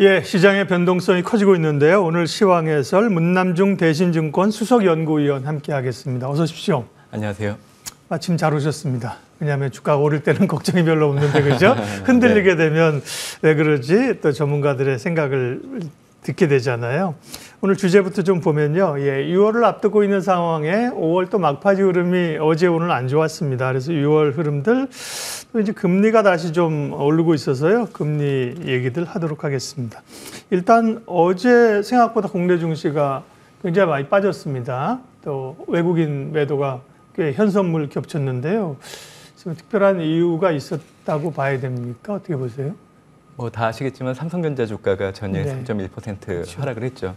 예, 시장의 변동성이 커지고 있는데요. 오늘 시황해설 문남중 대신증권 수석연구위원 함께하겠습니다. 어서 오십시오. 안녕하세요. 마침 잘 오셨습니다. 왜냐하면 주가가 오를 때는 걱정이 별로 없는데 그죠? 흔들리게 되면 왜 그러지? 또 전문가들의 생각을 듣게 되잖아요. 오늘 주제부터 좀 보면요. 6월을 앞두고 있는 상황에 5월 또 막바지 흐름이 어제 오늘 안 좋았습니다. 그래서 6월 흐름들 또 이제 금리가 다시 좀 오르고 있어서요. 금리 얘기들 하도록 하겠습니다. 일단 어제 생각보다 국내 증시가 굉장히 많이 빠졌습니다. 또 외국인 매도가 꽤 현선물 겹쳤는데요. 지금 특별한 이유가 있었다고 봐야 됩니까? 어떻게 보세요? 다 아시겠지만 삼성전자 주가가 전일 3.1% 그렇죠. 하락을 했죠.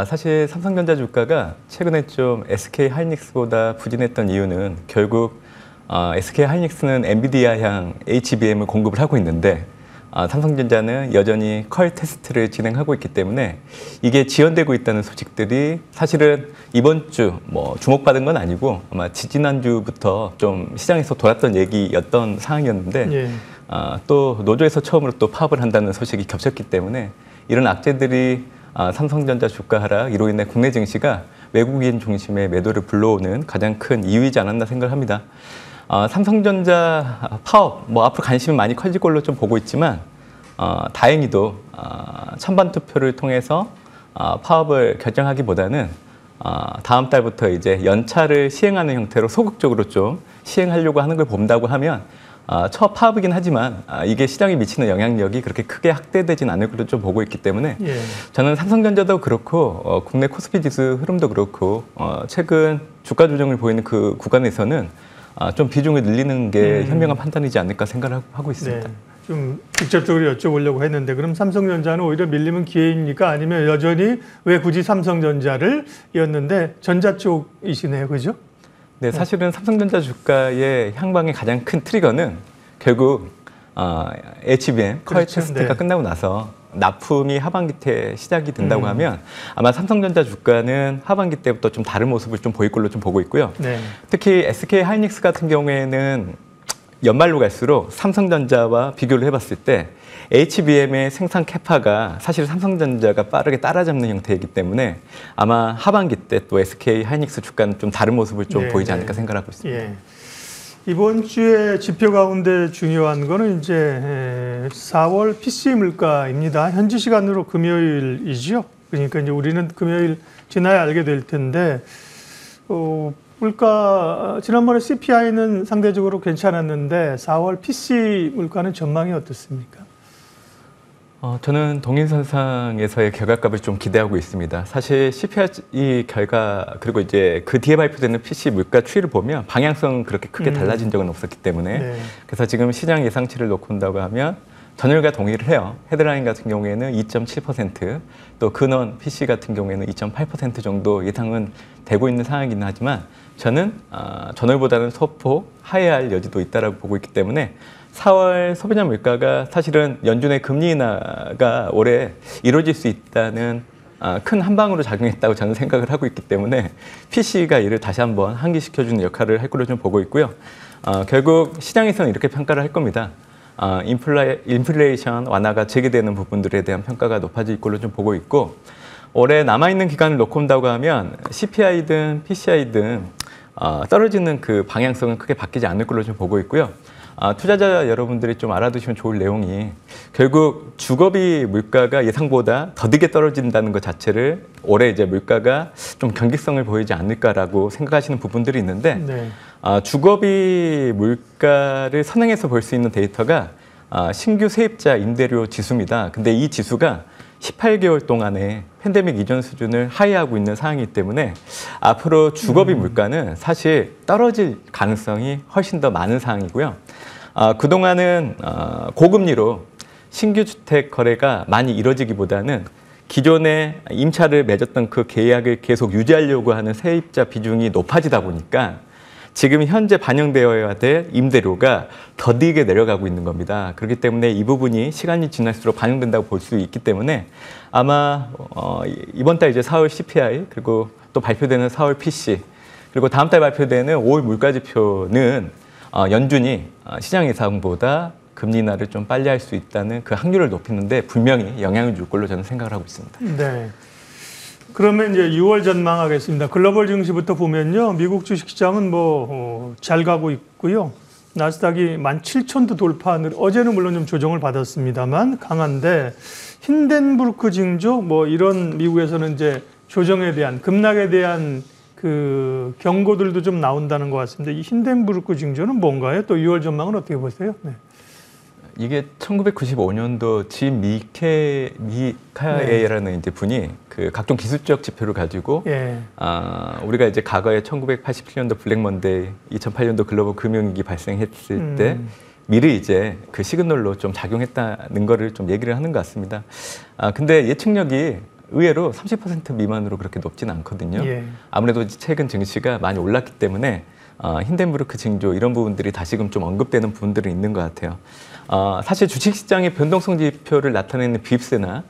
사실 삼성전자 주가가 최근에 좀 SK하이닉스보다 부진했던 이유는 결국 SK하이닉스는 엔비디아향 HBM을 공급을 하고 있는데 삼성전자는 여전히 퀄 테스트를 진행하고 있기 때문에 이게 지연되고 있다는 소식들이 사실은 이번 주 주목받은 건 아니고 아마 지지난주부터 좀 시장에서 돌았던 얘기였던 상황이었는데 또 노조에서 처음으로 또 파업을 한다는 소식이 겹쳤기 때문에 이런 악재들이 삼성전자 주가 하락 이로 인해 국내 증시가 외국인 중심의 매도를 불러오는 가장 큰 이유이지 않았나 생각합니다. 삼성전자 파업 앞으로 관심이 많이 커질 걸로 좀 보고 있지만 다행히도 찬반 투표를 통해서 파업을 결정하기보다는 다음 달부터 이제 연차를 시행하는 형태로 소극적으로 좀 시행하려고 하는 걸 본다고 하면 첫 파업이긴 하지만 이게 시장에 미치는 영향력이 그렇게 크게 확대되진 않을 걸로 좀 보고 있기 때문에 저는 삼성전자도 그렇고 국내 코스피 지수 흐름도 그렇고 최근 주가 조정을 보이는 그 구간에서는 좀 비중을 늘리는 게 현명한 판단이지 않을까 생각을 하고 있습니다. 네. 좀 직접적으로 여쭤보려고 했는데 그럼 삼성전자는 오히려 밀리면 기회입니까? 아니면 여전히 왜 굳이 삼성전자를 이었는데 전자 쪽이시네요. 그죠? 네, 사실은 삼성전자 주가의 향방의 가장 큰 트리거는 결국 HBM 퀄 테스트가 끝나고 나서 납품이 하반기 때 시작이 된다고 하면 아마 삼성전자 주가는 하반기 때부터 좀 다른 모습을 좀 보일 걸로 좀 보고 있고요. 특히 SK하이닉스 같은 경우에는 연말로 갈수록 삼성전자와 비교를 해봤을 때 HBM의 생산 캐파가 사실 삼성전자가 빠르게 따라잡는 형태이기 때문에 아마 하반기 때 또 SK하이닉스 주가는 좀 다른 모습을 좀 보이지 않을까 생각하고 있습니다. 이번 주에 지표 가운데 중요한 거는 이제 4월 PC 물가입니다. 현지 시간으로 금요일이죠. 그러니까 이제 우리는 금요일 지나야 알게 될 텐데 물가 지난번에 CPI는 상대적으로 괜찮았는데 4월 PC 물가는 전망이 어떻습니까? 저는 동일선상에서의 결과값을 좀 기대하고 있습니다. 사실 CPI 결과 그리고 이제 그 뒤에 발표되는 PC 물가 추이를 보면 방향성은 그렇게 크게 달라진 적은 없었기 때문에 그래서 지금 시장 예상치를 놓고 본다고 하면 전일과 동일을 해요. 헤드라인 같은 경우에는 2.7%, 또 근원 PC 같은 경우에는 2.8% 정도 예상은 되고 있는 상황이긴 하지만 저는 전월보다는 소폭 하회할 여지도 있다라고 보고 있기 때문에 4월 소비자 물가가 사실은 연준의 금리 인하가 올해 이루어질 수 있다는 큰 한방으로 작용했다고 저는 생각을 하고 있기 때문에 PC가 이를 다시 한번 환기시켜주는 역할을 할 걸로 좀 보고 있고요. 결국 시장에서는 이렇게 평가를 할 겁니다. 인플레이션 완화가 재개되는 부분들에 대한 평가가 높아질 걸로 좀 보고 있고 올해 남아있는 기간을 놓고 본다고 하면 CPI든 PCI든 떨어지는 그 방향성은 크게 바뀌지 않을 걸로 좀 보고 있고요. 투자자 여러분들이 좀 알아두시면 좋을 내용이 결국 주거비 물가가 예상보다 더디게 떨어진다는 것 자체를 올해 이제 물가가 좀 경직성을 보이지 않을까라고 생각하시는 부분들이 있는데 주거비 물가를 선행해서 볼 수 있는 데이터가 신규 세입자 임대료 지수입니다. 근데 이 지수가 18개월 동안에 팬데믹 이전 수준을 하회하고 있는 상황이기 때문에 앞으로 주거비 물가는 사실 떨어질 가능성이 훨씬 더 많은 상황이고요. 그동안은 고금리로 신규 주택 거래가 많이 이뤄지기보다는 기존에 임차를 맺었던 그 계약을 계속 유지하려고 하는 세입자 비중이 높아지다 보니까 지금 현재 반영되어야 될 임대료가 더디게 내려가고 있는 겁니다. 그렇기 때문에 이 부분이 시간이 지날수록 반영된다고 볼 수 있기 때문에 아마 이번 달 이제 4월 CPI 그리고 또 발표되는 4월 PC 그리고 다음 달 발표되는 5월 물가지표는 연준이 시장 예상보다 금리 인하를 좀 빨리 할 수 있다는 그 확률을 높이는데 분명히 영향을 줄 걸로 저는 생각을 하고 있습니다. 네. 그러면 이제 6월 전망하겠습니다. 글로벌 증시부터 보면요, 미국 주식시장은 잘 가고 있고요. 나스닥이 17,000도 돌파하는, 어제는 물론 좀 조정을 받았습니다만 강한데, 힌덴부르크 징조 이런 미국에서는 이제 조정에 대한, 급락에 대한 그 경고들도 좀 나온다는 것 같습니다. 이 힌덴부르크 징조는 뭔가요? 또 6월 전망은 어떻게 보세요? 네. 이게 1995년도 짐 미카에라는 이제 분이 그 각종 기술적 지표를 가지고 우리가 이제 과거에 1987년도 블랙먼데이, 2008년도 글로벌 금융위기 발생했을 때 미리 이제 그 시그널로 좀 작용했다는 거를 좀 얘기를 하는 것 같습니다. 근데 예측력이 의외로 30% 미만으로 그렇게 높지는 않거든요. 아무래도 최근 증시가 많이 올랐기 때문에 힌덴부르크 징조 이런 부분들이 다시금 좀 언급되는 부분들은 있는 것 같아요. 사실 주식시장의 변동성 지표를 나타내는 빕스나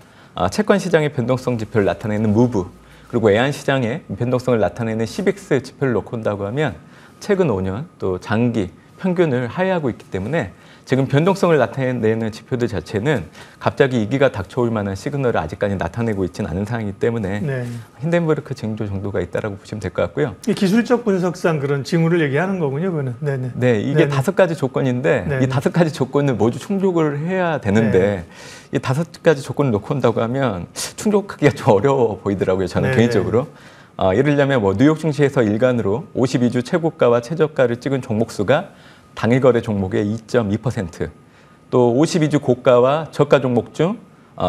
채권 시장의 변동성 지표를 나타내는 무브, 그리고 외환시장의 변동성을 나타내는 CBX 지표를 놓고 온다고 하면 최근 5년 또 장기 평균을 하회하고 있기 때문에 지금 변동성을 나타내는 지표들 자체는 갑자기 위기가 닥쳐올 만한 시그널을 아직까지 나타내고 있지는 않은 상황이기 때문에 힌덴부르크 징조 정도가 있다라고 보시면 될 것 같고요. 기술적 분석상 그런 징후를 얘기하는 거군요, 그거는. 네, 이게 5가지 조건인데 이 5가지 조건을 모두 충족을 해야 되는데 이 5가지 조건을 놓고 온다고 하면 충족하기가 좀 어려워 보이더라고요, 저는 개인적으로. 예를 들면 뉴욕 증시에서 일간으로 52주 최고가와 최저가를 찍은 종목 수가 당일 거래 종목의 2.2%, 또 52주 고가와 저가 종목 중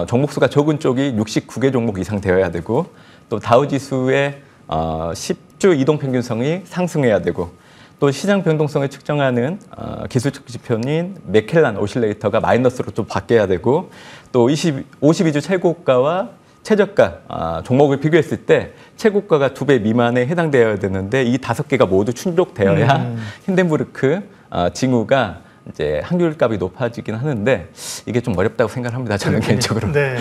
종목 수가 적은 쪽이 69개 종목 이상 되어야 되고, 또 다우 지수의 10주 이동 평균성이 상승해야 되고, 또 시장 변동성을 측정하는 기술적 지표인 맥켈란 오실레이터가 마이너스로 좀 바뀌어야 되고, 또 52주 최고가와 최저가 종목을 비교했을 때 최고가가 2배 미만에 해당되어야 되는데 이 5개가 모두 충족되어야 힌덴부르크 징후가 이제 확률값이 높아지긴 하는데 이게 좀 어렵다고 생각합니다. 저는 개인적으로. 네.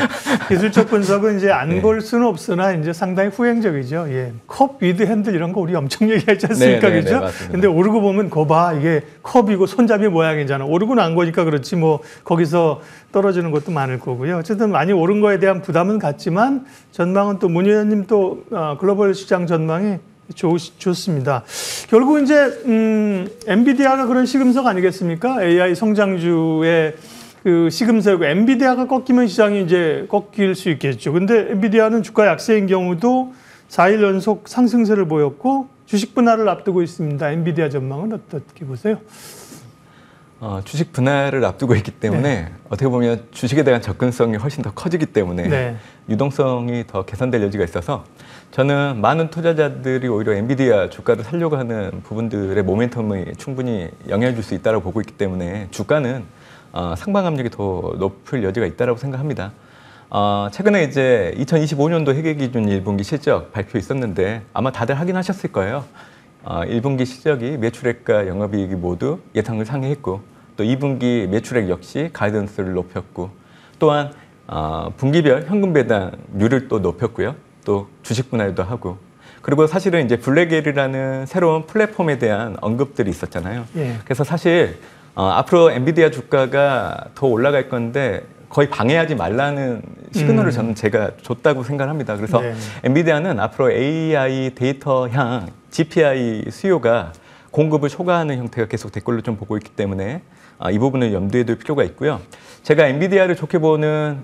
기술적 분석은 이제 안 볼 수는 없으나 이제 상당히 후행적이죠. 컵 위드 핸들 이런 거 우리 엄청 얘기하지 않습니까? 그죠? 근데 오르고 보면 거봐 이게 컵이고 손잡이 모양이잖아. 오르고는 안 거니까 그렇지 거기서 떨어지는 것도 많을 거고요. 어쨌든 많이 오른 거에 대한 부담은 같지만 전망은 또 문 의원님 또 글로벌 시장 전망이 좋습니다. 결국 이제 엔비디아가 그런 시금석 아니겠습니까? AI 성장주의 그 시금석이고 엔비디아가 꺾이면 시장이 이제 꺾일 수 있겠죠. 근데 엔비디아는 주가 약세인 경우도 4일 연속 상승세를 보였고 주식 분할을 앞두고 있습니다. 엔비디아 전망은 어떻게 보세요? 주식 분할을 앞두고 있기 때문에 어떻게 보면 주식에 대한 접근성이 훨씬 더 커지기 때문에 유동성이 더 개선될 여지가 있어서 저는 많은 투자자들이 오히려 엔비디아 주가를 살려고 하는 부분들의 모멘텀이 충분히 영향을 줄 수 있다고 보고 있기 때문에 주가는 상방 압력이 더 높을 여지가 있다고 생각합니다. 최근에 이제 2025년도 회계기준 1분기 실적 발표 있었는데 아마 다들 확인하셨을 거예요. 1분기 실적이 매출액과 영업이익이 모두 예상을 상회했고, 또 2분기 매출액 역시 가이던스를 높였고, 또한 분기별 현금 배당률을 또 높였고요. 또 주식 분할도 하고, 그리고 사실은 이제 블랙엘이라는 새로운 플랫폼에 대한 언급들이 있었잖아요. 그래서 사실 앞으로 엔비디아 주가가 더 올라갈 건데 거의 방해하지 말라는 시그널을 저는 제가 줬다고 생각합니다. 그래서 엔비디아는 앞으로 AI 데이터향 GPI 수요가 공급을 초과하는 형태가 계속 될 걸로 좀 보고 있기 때문에 이 부분을 염두에 둘 필요가 있고요. 제가 엔비디아를 좋게 보는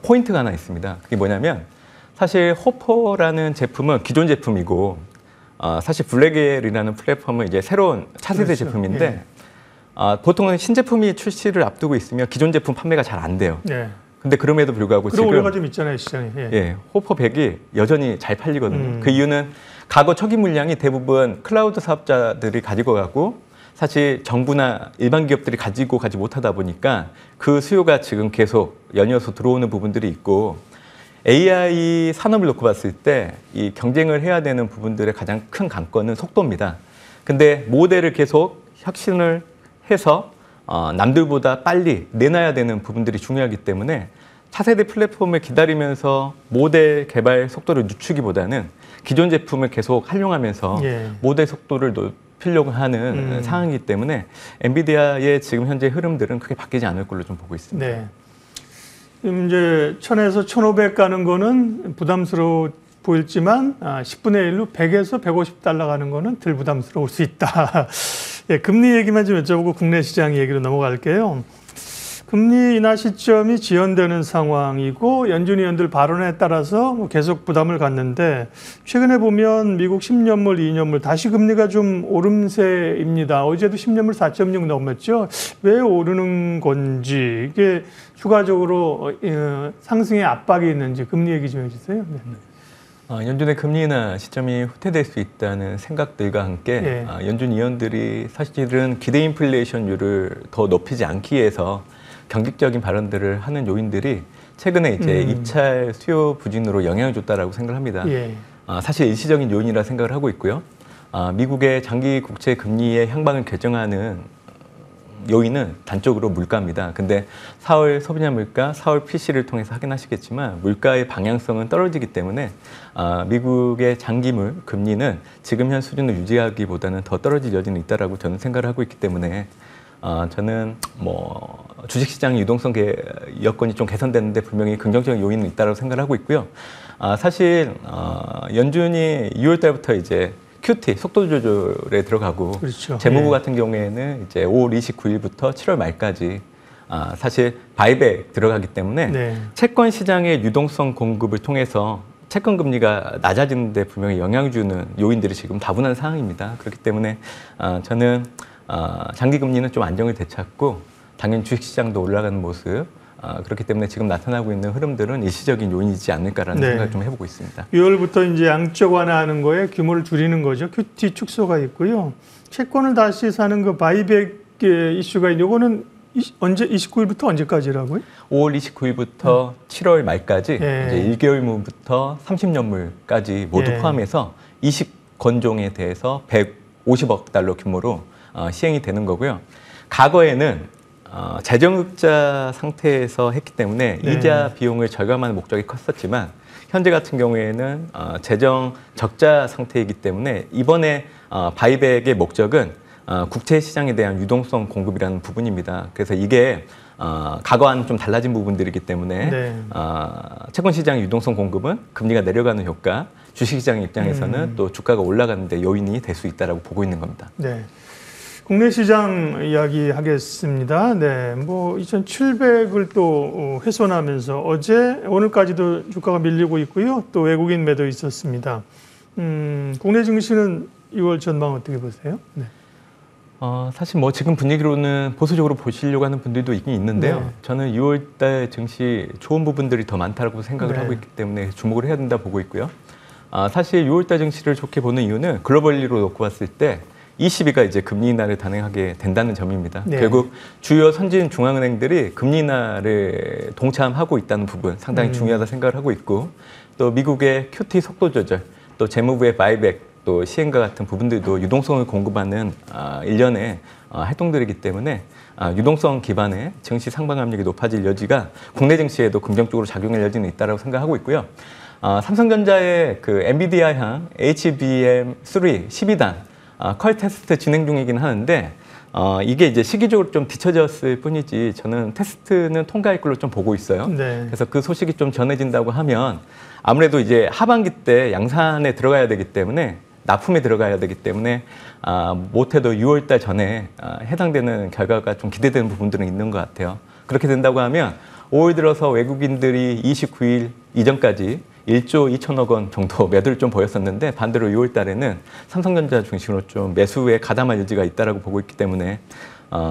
포인트가 하나 있습니다. 그게 뭐냐면 사실 호퍼라는 제품은 기존 제품이고 사실 블랙엘이라는 플랫폼은 이제 새로운 차세대 제품인데 보통은 신제품이 출시를 앞두고 있으면 기존 제품 판매가 잘 안 돼요. 근데 그럼에도 불구하고 그런 오류가 좀 있잖아요, 시장에. 호퍼 100이 여전히 잘 팔리거든요. 그 이유는 과거 초기 물량이 대부분 클라우드 사업자들이 가지고 가고 사실 정부나 일반 기업들이 가지고 가지 못하다 보니까 그 수요가 지금 계속 연이어서 들어오는 부분들이 있고, AI 산업을 놓고 봤을 때 이 경쟁을 해야 되는 부분들의 가장 큰 관건은 속도입니다. 근데 모델을 계속 혁신을 해서 남들보다 빨리 내놔야 되는 부분들이 중요하기 때문에 차세대 플랫폼을 기다리면서 모델 개발 속도를 늦추기보다는 기존 제품을 계속 활용하면서 모델 속도를 높이려고 하는 상황이기 때문에 엔비디아의 지금 현재 흐름들은 크게 바뀌지 않을 걸로 좀 보고 있습니다. 네. 지금 이제 1000에서 1500 가는 거는 부담스러워 보일지만 10분의 1로 100에서 150달러 가는 거는 덜 부담스러울 수 있다. 예, 금리 얘기만 좀 여쭤보고 국내 시장 얘기로 넘어갈게요. 금리 인하 시점이 지연되는 상황이고 연준 위원들 발언에 따라서 뭐 계속 부담을 갖는데 최근에 보면 미국 10년물, 2년물 다시 금리가 좀 오름세입니다. 어제도 10년물 4.6 넘었죠. 왜 오르는 건지 이게 추가적으로 상승의 압박이 있는지 금리 얘기 좀 해주세요. 네. 연준의 금리 인하 시점이 후퇴될 수 있다는 생각들과 함께 연준 위원들이 사실은 기대 인플레이션율을 더 높이지 않기 위해서 경직적인 발언들을 하는 요인들이 최근에 이제 입찰 수요 부진으로 영향을 줬다라고 생각을 합니다. 사실 일시적인 요인이라 생각을 하고 있고요. 미국의 장기 국채 금리의 향방을 결정하는 요인은 단적으로 물가입니다. 근데 4월 소비자 물가, 4월 PC를 통해서 확인하시겠지만 물가의 방향성은 떨어지기 때문에 미국의 장기물 금리는 지금 현 수준을 유지하기보다는 더 떨어질 여지는 있다라고 저는 생각을 하고 있기 때문에 저는 뭐 주식시장 유동성 여건이 좀 개선되는데 분명히 긍정적인 요인은 있다고 생각을 하고 있고요. 사실 연준이 2월 달부터 이제 QT 속도 조절에 들어가고 그렇죠. 재무부 같은 경우에는 이제 5월 29일부터 7월 말까지 사실 바이백 들어가기 때문에 채권 시장의 유동성 공급을 통해서 채권 금리가 낮아지는 데 분명히 영향을 주는 요인들이 지금 다분한 상황입니다. 그렇기 때문에 저는 장기 금리는 좀 안정을 되찾고 당연히 주식 시장도 올라가는 모습 그렇기 때문에 지금 나타나고 있는 흐름들은 일시적인 요인이지 않을까라는 생각을 좀 해보고 있습니다. 6월부터 이제 양적 완화하는 거에 규모를 줄이는 거죠. QT 축소가 있고요. 채권을 다시 사는 그 바이백 이슈가 있는 이거는 언제 29일부터 언제까지라고요? 5월 29일부터 7월 말까지 이제 1개월물부터 30년물까지 모두 포함해서 20건종에 대해서 150억 달러 규모로 시행이 되는 거고요. 과거에는 재정흑자 상태에서 했기 때문에 이자 비용을 절감하는 목적이 컸었지만 현재 같은 경우에는 재정 적자 상태이기 때문에 이번에 바이백의 목적은 국채 시장에 대한 유동성 공급이라는 부분입니다. 그래서 이게 과거와는 좀 달라진 부분들이기 때문에 채권 시장 유동성 공급은 금리가 내려가는 효과, 주식 시장 입장에서는 또 주가가 올라가는 데 요인이 될 수 있다라고 보고 있는 겁니다. 네. 국내 시장 이야기하겠습니다. 네, 뭐 2,700을 또 훼손하면서 어제 오늘까지도 주가가 밀리고 있고요. 또 외국인 매도 있었습니다. 국내 증시는 6월 전망 어떻게 보세요? 네. 사실 뭐 지금 분위기로는 보수적으로 보시려고 하는 분들도 있긴 있는데요. 저는 6월달 증시 좋은 부분들이 더 많다고 생각을 하고 있기 때문에 주목을 해야 된다 보고 있고요. 사실 6월달 증시를 좋게 보는 이유는 글로벌리로 놓고 봤을 때 ECB가 이제 금리 인하를 단행하게 된다는 점입니다. 결국 주요 선진 중앙은행들이 금리 인하를 동참하고 있다는 부분 상당히 중요하다 생각을 하고 있고 또 미국의 QT 속도 조절, 또 재무부의 바이백, 또 시행과 같은 부분들도 유동성을 공급하는 일련의 활동들이기 때문에 유동성 기반의 증시 상방 압력이 높아질 여지가 국내 증시에도 긍정적으로 작용할 여지는 있다고 생각하고 있고요. 삼성전자의 그 엔비디아향 HBM3 12단 컬 테스트 진행 중이긴 하는데 이게 이제 시기적으로 좀 뒤처졌을 뿐이지 저는 테스트는 통과할 걸로 좀 보고 있어요. 그래서 그 소식이 좀 전해진다고 하면 아무래도 이제 하반기 때 양산에 들어가야 되기 때문에 납품에 들어가야 되기 때문에 못해도 6월달 전에 해당되는 결과가 좀 기대되는 부분들은 있는 것 같아요. 그렇게 된다고 하면 5월 들어서 외국인들이 29일 이전까지 1조 2천억 원 정도 매도를 좀 보였었는데 반대로 6월 달에는 삼성전자 중심으로 좀 매수에 가담할 여지가 있다라고 보고 있기 때문에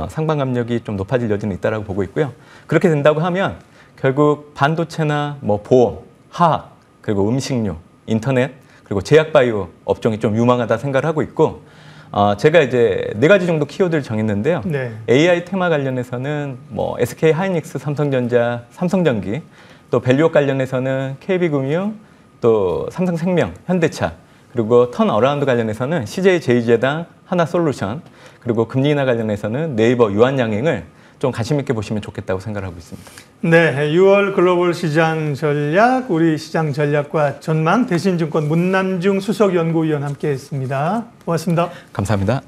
상방 압력이 좀 높아질 여지는 있다라고 보고 있고요. 그렇게 된다고 하면 결국 반도체나 뭐 보험, 화학, 그리고 음식료, 인터넷, 그리고 제약바이오 업종이 좀 유망하다 생각을 하고 있고 제가 이제 4가지 정도 키워드를 정했는데요. AI 테마 관련해서는 뭐 SK 하이닉스, 삼성전자, 삼성전기, 또 밸류업 관련해서는 KB금융, 또 삼성생명, 현대차, 그리고 턴어라운드 관련해서는 CJ제이제당, 하나솔루션, 그리고 금리 인하 관련해서는 네이버 유한양행을 좀 관심 있게 보시면 좋겠다고 생각하고 있습니다. 네, 6월 글로벌 시장 전략, 우리 시장 전략과 전망 대신증권 문남중 수석연구위원 함께했습니다. 고맙습니다. 감사합니다.